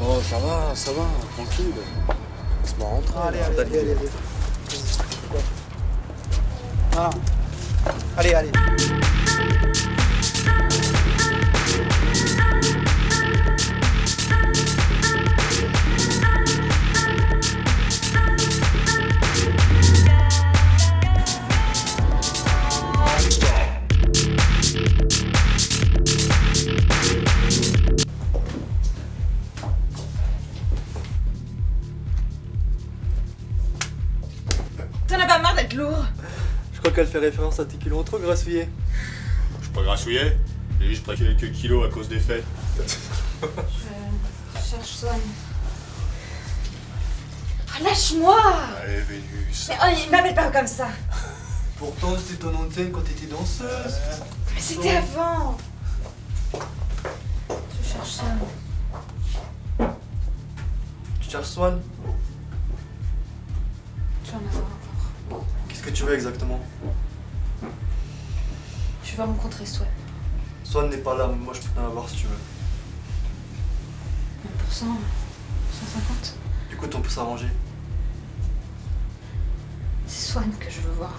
Oh, ça va, tranquille. Laisse-moi rentrer. Allez. Voilà. Allez. T'en as pas marre d'être lourd? Je crois qu'elle fait référence à tes kilos en trop grassouillés. Je suis pas grassouillé, j'ai juste pris quelques kilos à cause des fêtes. Je cherche Swan. Oh, lâche-moi! Allez, Vénus. Mais oh, il m'appelle pas comme ça. Pourtant, c'était ton nom de scène quand t'étais danseuse. Mais c'était avant. Je cherche Swan. Tu cherches Swan? Je vais en avoir encore. Qu'est-ce que tu veux exactement? Je veux rencontrer Swan. Swan n'est pas là, mais moi je peux t'en avoir si tu veux. 1%, 150. Écoute, on peut s'arranger. C'est Swan que je veux voir.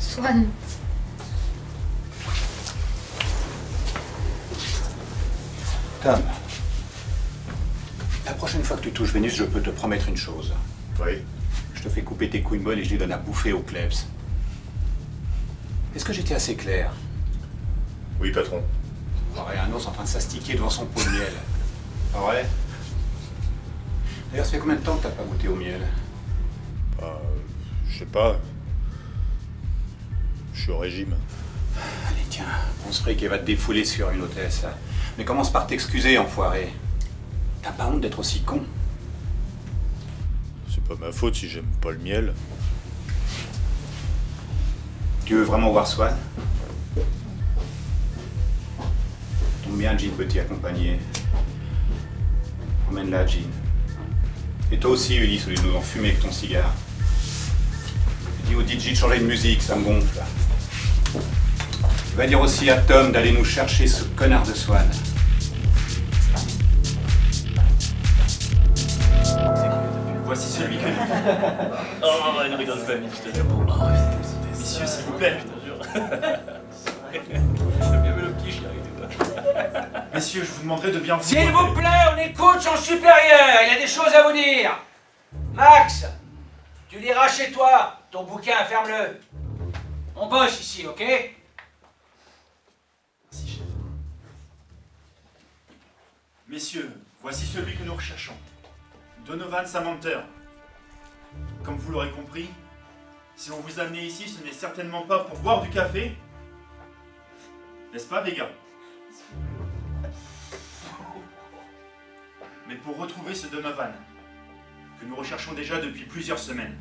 Swan. Tom, la prochaine fois que tu touches Vénus, je peux te promettre une chose. Oui. Je te fais couper tes couilles molles et je les donne à bouffer au plebs. Est-ce que j'étais assez clair? Oui, patron. On croirait un ours en train de s'astiquer devant son pot de miel. Pas vrai? D'ailleurs, ça fait combien de temps que t'as pas goûté au miel? Je sais pas. Je suis au régime. Allez, tiens, on se ferait qu'elle va te défouler sur une hôtesse. Mais commence par t'excuser, enfoiré. T'as pas honte d'être aussi con? C'est pas ma faute si j'aime pas le miel. Tu veux vraiment voir Swan? Tombe bien, Jean peut t'y accompagner. Emmène-la, Jean. Et toi aussi, Ulysse, au lieu de nous en fumer avec ton cigare. Dis au DJ de changer de musique, ça me gonfle. Va dire aussi à Tom d'aller nous chercher ce connard de Swan. Voici celui que... Oh, ne rigole pas, je te jure. Oh, Messieurs, s'il vous plaît. je te jure. Bien le petit chien, toi. Messieurs, je vous demanderai de bien vous... S'il vous plaît, on écoute son supérieur, il a des choses à vous dire. Max, tu liras chez toi, ton bouquin, ferme-le. On bosse ici, ok? Merci, chef. Messieurs, voici celui que nous recherchons. Donovan Samanther. Comme vous l'aurez compris, si on vous a amené ici, ce n'est certainement pas pour boire du café. N'est-ce pas, Vega? Mais pour retrouver ce Donovan, que nous recherchons déjà depuis plusieurs semaines.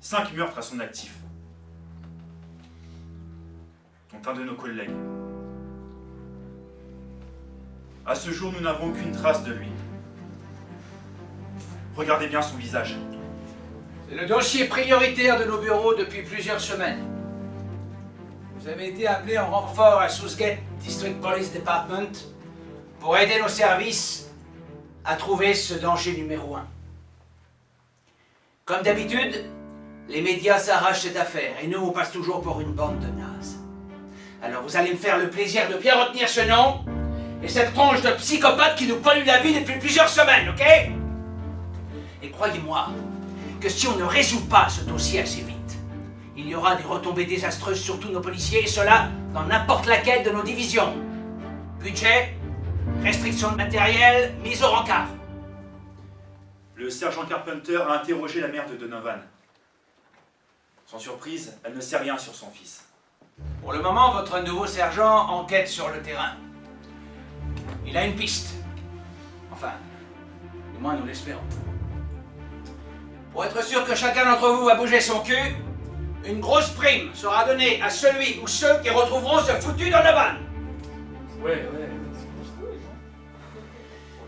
5 meurtres à son actif, dont un de nos collègues. À ce jour, nous n'avons aucune trace de lui. Regardez bien son visage. C'est le dossier prioritaire de nos bureaux depuis plusieurs semaines. Vous avez été appelé en renfort à Southgate District Police Department pour aider nos services à trouver ce danger numéro 1. Comme d'habitude, les médias s'arrachent cette affaire et nous, on passe toujours pour une bande de nazes. Alors vous allez me faire le plaisir de bien retenir ce nom et cette tronche de psychopathe qui nous pollue la vie depuis plusieurs semaines, ok? Et croyez-moi que si on ne résout pas ce dossier assez vite, il y aura des retombées désastreuses sur tous nos policiers, et cela dans n'importe laquelle de nos divisions. Budget, restriction de matériel, mise au rencard. Le sergent Carpenter a interrogé la mère de Donovan. Sans surprise, elle ne sait rien sur son fils. Pour le moment, votre nouveau sergent enquête sur le terrain. Il a une piste. Enfin, du moins nous l'espérons. Pour être sûr que chacun d'entre vous va bouger son cul, une grosse prime sera donnée à celui ou ceux qui retrouveront ce foutu Donovan. Ouais.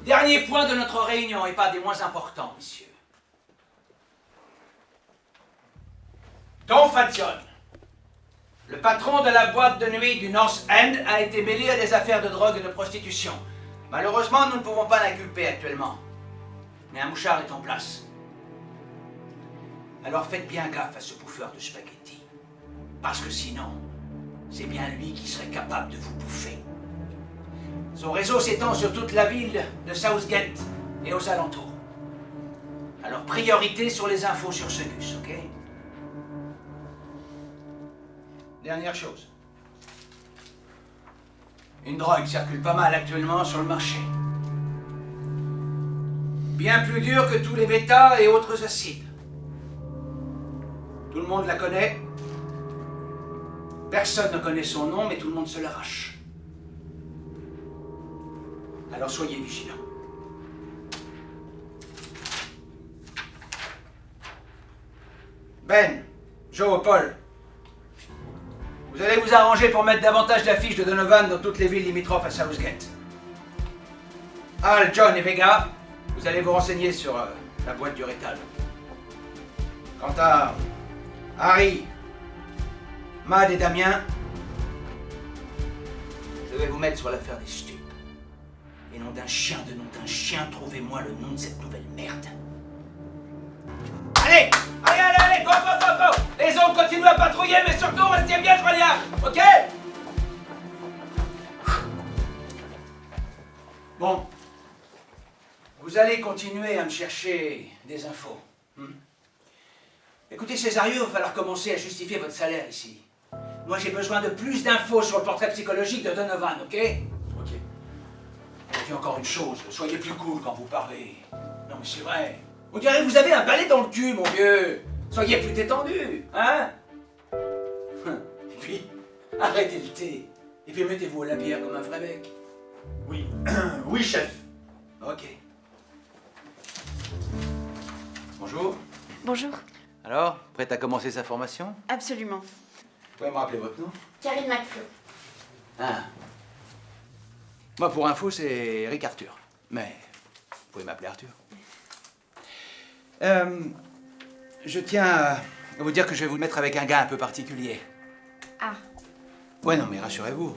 Dernier point de notre réunion, et pas des moins importants, messieurs. Don Fation, le patron de la boîte de nuit du North End, a été mêlé à des affaires de drogue et de prostitution. Malheureusement, nous ne pouvons pas l'inculper actuellement. Mais un mouchard est en place. Alors faites bien gaffe à ce bouffeur de spaghettis. Parce que sinon, c'est bien lui qui serait capable de vous bouffer. Son réseau s'étend sur toute la ville de Southgate et aux alentours. Alors priorité sur les infos sur ce bus, ok? Dernière chose. Une drogue circule pas mal actuellement sur le marché. Bien plus dure que tous les bêtas et autres acides. Tout le monde la connaît. Personne ne connaît son nom, mais tout le monde se l'arrache. Alors soyez vigilants. Ben, Joe, Paul, vous allez vous arranger pour mettre davantage d'affiches de Donovan dans toutes les villes limitrophes à Southgate. Al, John et Vega, vous allez vous renseigner sur la boîte du Rétal. Quant à Harry, Mad et Damien, je vais vous mettre sur l'affaire des stupes. Et nom d'un chien, trouvez-moi le nom de cette nouvelle merde. Allez, go! Les hommes continuent à patrouiller, mais surtout restez bien joignables, ok? Bon. Vous allez continuer à me chercher des infos. Écoutez, Césario, il va falloir commencer à justifier votre salaire ici. Moi, j'ai besoin de plus d'infos sur le portrait psychologique de Donovan, ok? Ok. Et puis encore une chose, soyez plus cool quand vous parlez. Non mais c'est vrai. On dirait que vous avez un balai dans le cul, mon vieux. Soyez plus détendu, hein? Et puis, arrêtez le thé. Et puis mettez-vous à la bière comme un vrai mec. Oui, oui, chef. Ok. Bonjour. Bonjour. Alors, prête à commencer sa formation? Absolument. Vous pouvez me rappeler votre nom? Karine McFlo. Ah. Moi, pour info, c'est Eric Arthur. Mais vous pouvez m'appeler Arthur. Je tiens à vous dire que je vais vous mettre avec un gars un peu particulier. Ah. Ouais, non, mais rassurez-vous.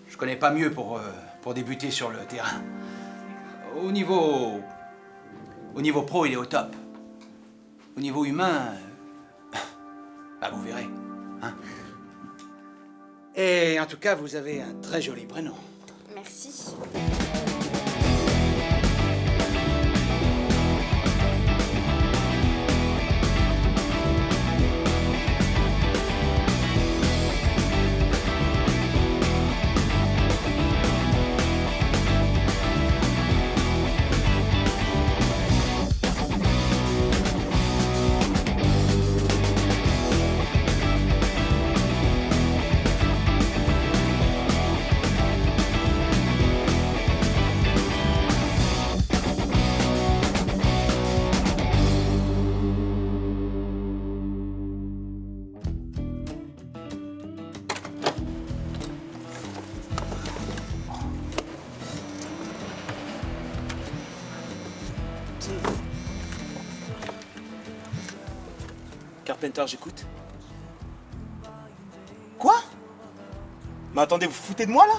Je connais pas mieux pour débuter sur le terrain. Au niveau pro, il est au top. Au niveau humain, bah vous verrez. Hein? Et en tout cas, vous avez un très joli prénom. Merci. Carpenter, j'écoute. Quoi? Mais attendez, vous foutez de moi là?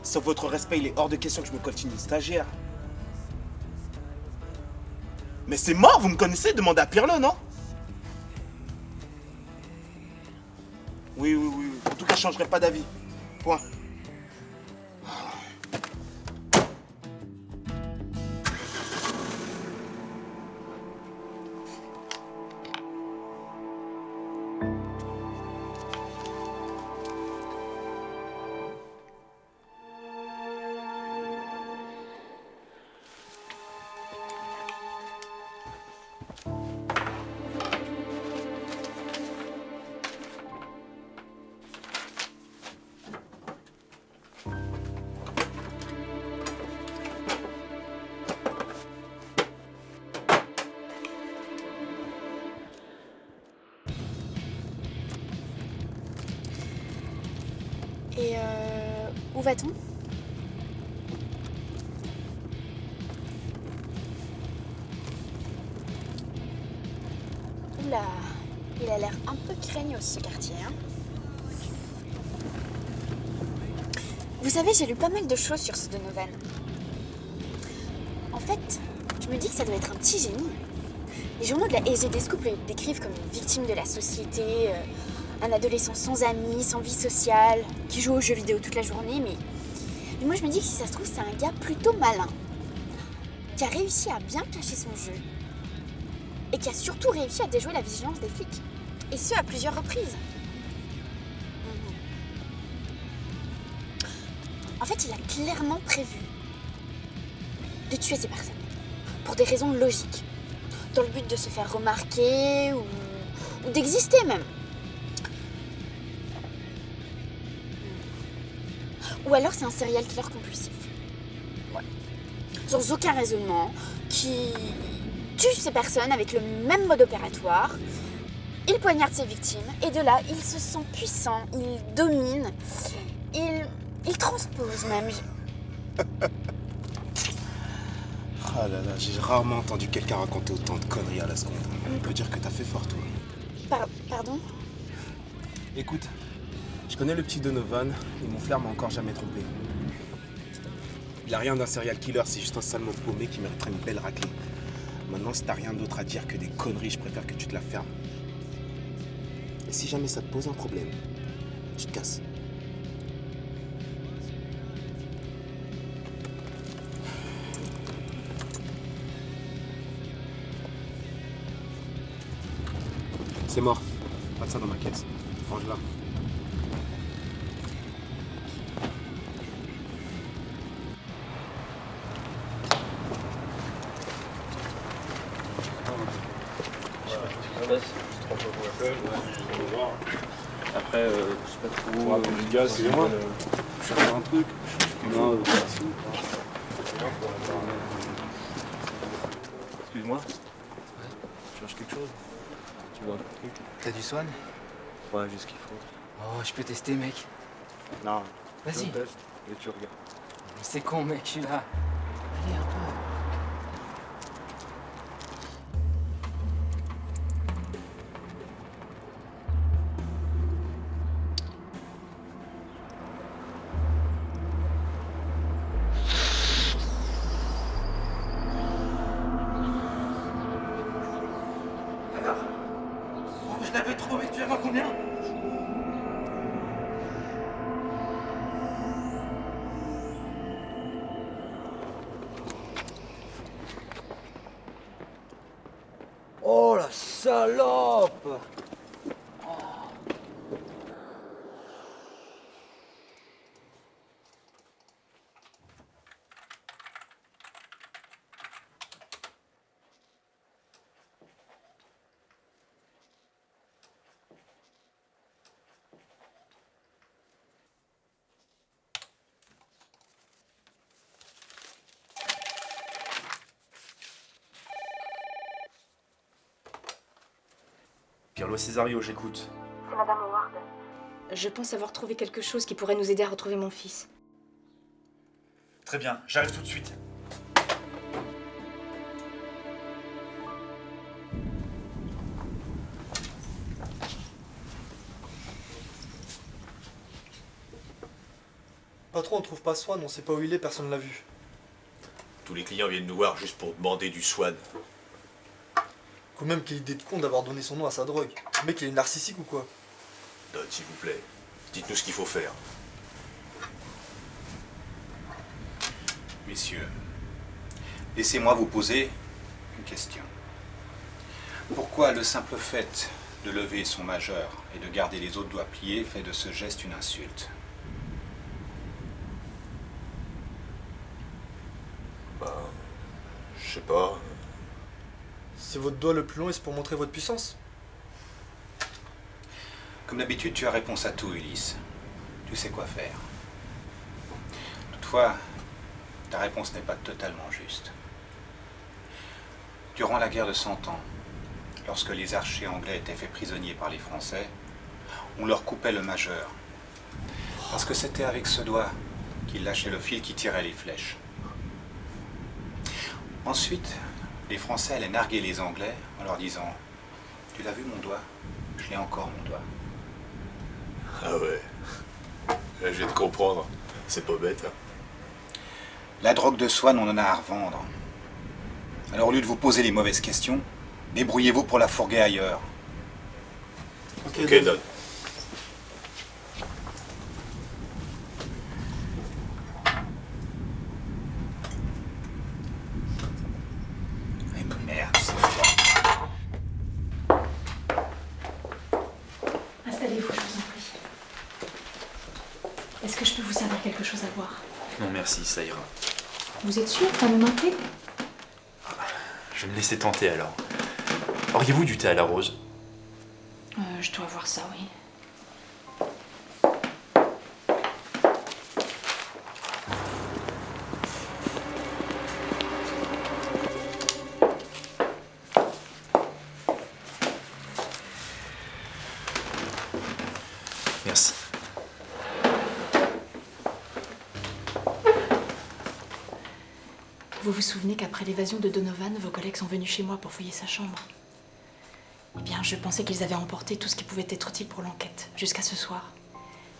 Sauf votre respect, il est hors de question que je me coltine une stagiaire. Mais c'est mort, vous me connaissez? Demandez à Pirlo, non? Oui. En tout cas, je changerai pas d'avis. Point. Où va-t-on? Oula, il a l'air un peu craignos ce quartier, hein. Vous savez, j'ai lu pas mal de choses sur ce Donovan. En fait, je me dis que ça doit être un petit génie. Les journaux de la SGD Scoop le décrivent comme une victime de la société, un adolescent sans amis, sans vie sociale, qui joue aux jeux vidéo toute la journée, mais moi je me dis que si ça se trouve, c'est un gars plutôt malin, qui a réussi à bien cacher son jeu, et qui a surtout réussi à déjouer la vigilance des flics, et ce à plusieurs reprises. En fait, il a clairement prévu de tuer ces personnes, pour des raisons logiques, dans le but de se faire remarquer ou d'exister même. Ou alors c'est un serial killer compulsif. Ouais. Sans aucun raisonnement, qui tue ces personnes avec le même mode opératoire. Il poignarde ses victimes et de là, il se sent puissant, il domine, il transpose même. Ah là là, j'ai rarement entendu quelqu'un raconter autant de conneries à la seconde. On peut dire que t'as fait fort, toi. Pardon? Écoute, je connais le petit Donovan et mon flair m'a encore jamais trompé. Il a rien d'un serial killer, c'est juste un sale mot paumé qui mériterait une belle raclée. Maintenant, si t'as rien d'autre à dire que des conneries, je préfère que tu te la fermes. Et si jamais ça te pose un problème, tu te casses. C'est mort. Pas de ça dans ma caisse. Range-la. Après, je sais pas trop. Les gars, excusez-moi. Je cherche un truc. Non, merci. Excuse-moi. Tu cherches quelque chose? Tu vois un truc? T'as du Swan? Ouais, juste ce qu'il faut. Oh, je peux tester, mec. Non. Vas-y. Je teste et tu regardes. Mais c'est con, mec, je suis là. Allez, un peu. Je l'avais trouvé, tu vas combien? Oh la salope! Pirlo Césario, j'écoute. C'est Madame Howard. Je pense avoir trouvé quelque chose qui pourrait nous aider à retrouver mon fils. Très bien, j'arrive tout de suite. Patron, on trouve pas Swan, on sait pas où il est, personne l'a vu. Tous les clients viennent nous voir juste pour demander du Swan. Quand même, quelle idée de con d'avoir donné son nom à sa drogue. Le mec, il est narcissique ou quoi? Don, s'il vous plaît, dites-nous ce qu'il faut faire. Messieurs, laissez-moi vous poser une question. Pourquoi le simple fait de lever son majeur et de garder les autres doigts pliés fait de ce geste une insulte? Je sais pas. C'est votre doigt le plus long et c'est pour montrer votre puissance. Comme d'habitude, tu as réponse à tout, Ulysse. Tu sais quoi faire. Toutefois, ta réponse n'est pas totalement juste. Durant la guerre de 100 ans, lorsque les archers anglais étaient faits prisonniers par les Français, on leur coupait le majeur. Parce que c'était avec ce doigt qu'il lâchait le fil qui tirait les flèches. Ensuite, les Français allaient narguer les Anglais en leur disant « Tu l'as vu mon doigt? Je l'ai encore mon doigt. » Ah ouais. Là, je viens de comprendre. C'est pas bête, hein. La drogue de Swann, on en a à revendre. Alors au lieu de vous poser les mauvaises questions, débrouillez-vous pour la fourguer ailleurs. Ok, Don. Et merde, c'est fort. Installez-vous, je vous en prie. Est-ce que je peux vous servir quelque chose à boire? Non merci, ça ira. Vous êtes sûr? Pas même un thé? Je vais me laisser tenter alors. Auriez-vous du thé à la rose? Je dois voir ça, oui. Merci. Vous vous souvenez qu'après l'évasion de Donovan, vos collègues sont venus chez moi pour fouiller sa chambre? Eh bien, je pensais qu'ils avaient emporté tout ce qui pouvait être utile pour l'enquête, jusqu'à ce soir.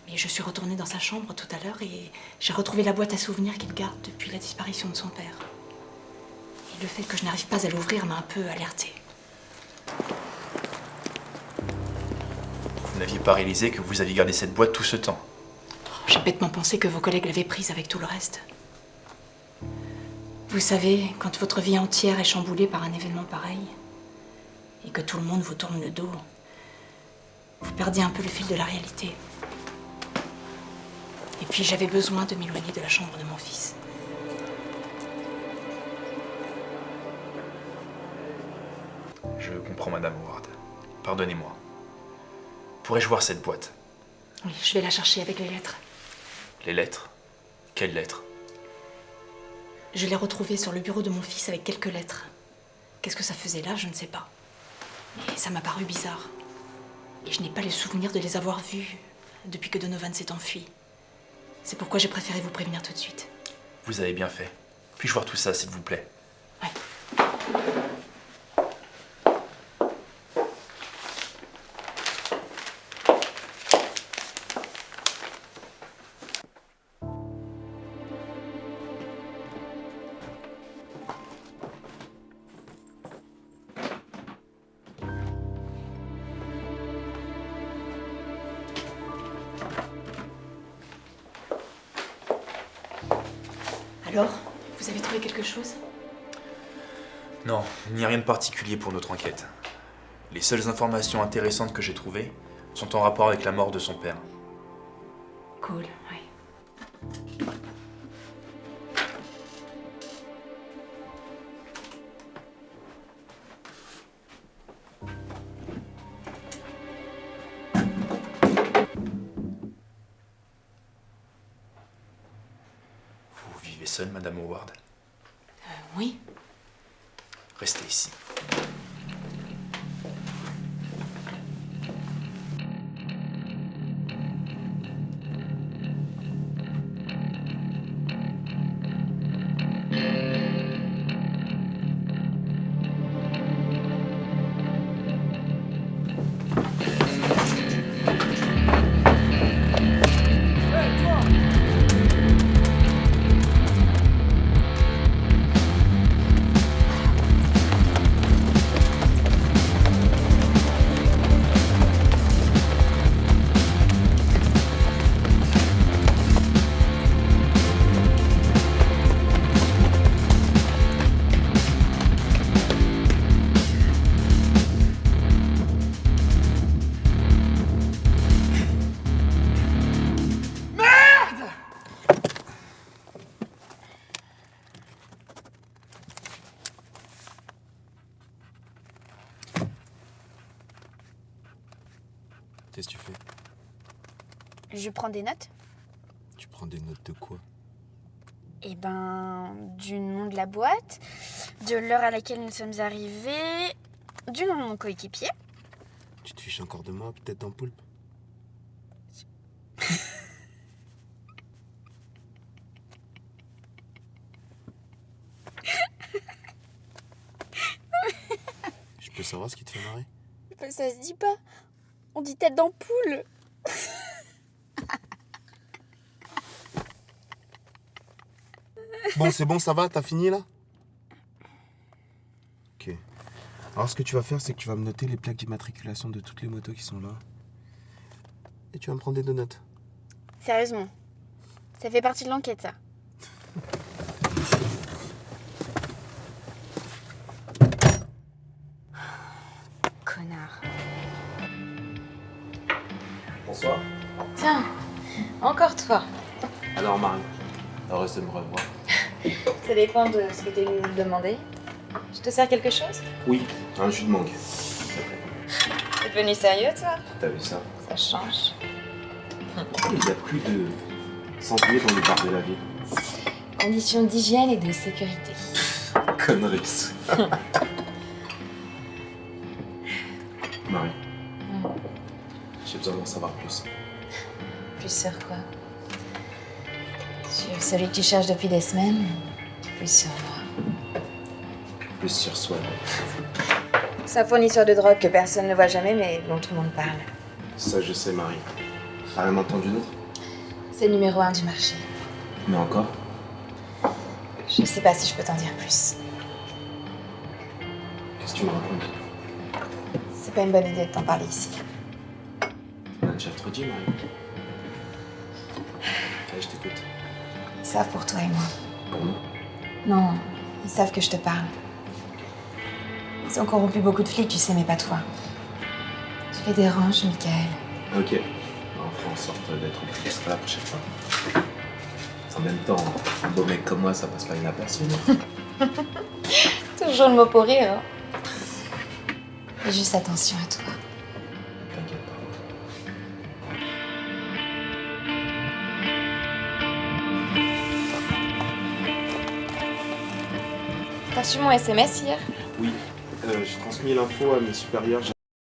Mais je suis retournée dans sa chambre tout à l'heure et j'ai retrouvé la boîte à souvenirs qu'il garde depuis la disparition de son père. Et le fait que je n'arrive pas à l'ouvrir m'a un peu alertée. Vous n'aviez pas réalisé que vous aviez gardé cette boîte tout ce temps? J'ai bêtement pensé que vos collègues l'avaient prise avec tout le reste. Vous savez, quand votre vie entière est chamboulée par un événement pareil, et que tout le monde vous tourne le dos, vous perdez un peu le fil de la réalité. Et puis j'avais besoin de m'éloigner de la chambre de mon fils. Je comprends, Madame Howard. Pardonnez-moi. Pourrais-je voir cette boîte? Oui, je vais la chercher avec les lettres. Les lettres? Quelles lettres? Je l'ai retrouvée sur le bureau de mon fils avec quelques lettres. Qu'est-ce que ça faisait là, je ne sais pas. Mais ça m'a paru bizarre. Et je n'ai pas le souvenir de les avoir vues depuis que Donovan s'est enfui. C'est pourquoi j'ai préféré vous prévenir tout de suite. Vous avez bien fait. Puis-je voir tout ça, s'il vous plaît? Ouais. Alors, vous avez trouvé quelque chose? Non, il n'y a rien de particulier pour notre enquête. Les seules informations intéressantes que j'ai trouvées sont en rapport avec la mort de son père. Cool, oui. Vous vivez seule, Madame Howard? Oui. Restez ici. Qu'est-ce que tu fais? Je prends des notes. Tu prends des notes de quoi? Eh ben, du nom de la boîte, de l'heure à laquelle nous sommes arrivés, du nom de mon coéquipier. Tu te fiches encore de moi, peut-être en poulpe? peux savoir ce qui te fait marrer? Bah, ça se dit pas. On dit tête d'ampoule. Bon, c'est bon, ça va? T'as fini là? Ok. Alors ce que tu vas faire, c'est que tu vas me noter les plaques d'immatriculation de toutes les motos qui sont là. Et tu vas me prendre des donuts. Sérieusement. Ça fait partie de l'enquête, ça. Connard. Bonsoir. Tiens, encore toi. Alors Marie, heureuse de me revoir. Ça dépend de ce que tu es venu me demander. Je te sers quelque chose? Oui, un jus de mangue. T'es devenu sérieux, toi? T'as vu ça? Ça change. Il y a plus de sangliers dans les bars de la ville. Conditions d'hygiène et de sécurité. Conneries. Marie, j'ai besoin d'en savoir plus. Plus sur quoi? Sur celui que tu cherches depuis des semaines? Plus sur moi. Plus sur soi. C'est un fournisseur de drogue que personne ne voit jamais, mais dont tout le monde parle. Ça, je sais, Marie. T'as rien entendu d'autre? C'est le numéro 1 du marché. Mais encore? Je sais pas si je peux t'en dire plus. Qu'est-ce que tu me racontes? C'est pas une bonne idée de t'en parler ici. On a déjà trop dit, Marie. Allez, je t'écoute. Ils savent pour toi et moi. Pour nous? Non, ils savent que je te parle. Ils ont corrompu beaucoup de flics, tu sais, mais pas toi. Tu les déranges, Michael. Ok. On fera en sorte d'être plus discret la prochaine fois. En même temps, un beau mec comme moi, ça passe pas inaperçu. Toujours le mot pour rire. Hein. Fais juste attention à toi. T'inquiète pas. T'as reçu mon SMS hier? Oui, j'ai transmis l'info à mes supérieurs.